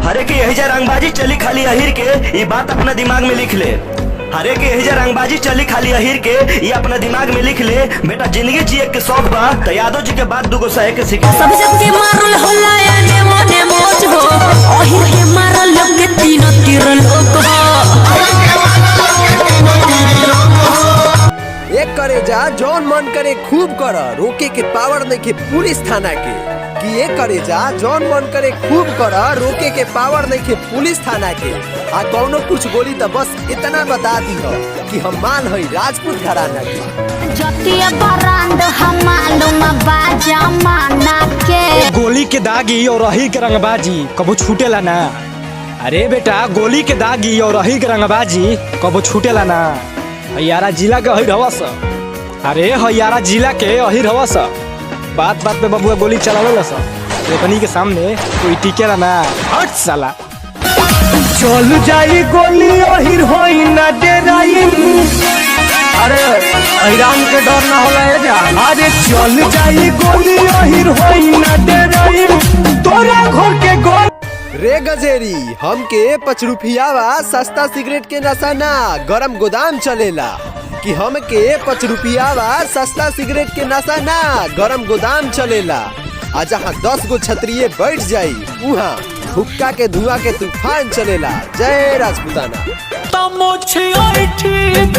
हरे के यही जा रंगबाजी चली खाली अहिर के, ये बात अपना दिमाग में लिख ले। हरे के यही जा रंगबाजी चली खाली अहिर के, ये अपना दिमाग में लिख ले। बेटा जिंदगी जिए के शौक बा तो यादव जी के बाद दुगो सहे के सीख। सब सबके मारल होला एने ओने मोच हो, अहिर के मारल लोग के तीनों तीर लोग हो। एक करे जा जौन मन करे खूब कर, रोके के पावर नहीं के पुलिस थाना के। कि ये करे जा जौन मन करे खूब कर, रोके के पावर नहीं के पुलिस थाना के। आ कौनो कुछ बोली तो बस इतना बता दी हो कि हम मान हई राजपूत घराना के। जतिया बरांड हम मालूम बाजा माना के। गोली के दागी और रही के रंगबाजी कबो छूटेला ना। अरे बेटा गोली के दागी और रही के रंगबाजी कबो छूटेला ना। हयारा जिला के अहिर हवस, अरे हयारा जिला के अहिर हवस। बात बात पे बबुआ गोली चलावे सा, अपनी के सामने कोई टिकेला ना। हट साला चल जाई गोली अहिर होई ना डेराई। अरे अहिरान के डर ना होला ए जा। अरे चल जाई गोली अहिर होई ना डेराई, तोरा घर के गोल। रे गजेरी हमके 5 रुपया सस्ता सिगरेट के नशा ना, गरम गोदाम चलेला। कि हमके 5 रुपया सस्ता सिगरेट के नशा ना, गरम गोदाम चलेला। आ जहाँ 10 गो छतरिये बैठ जाई वहाँ हुक्का के धुआं के तूफान चलेला। जय राजपूताना। ठीक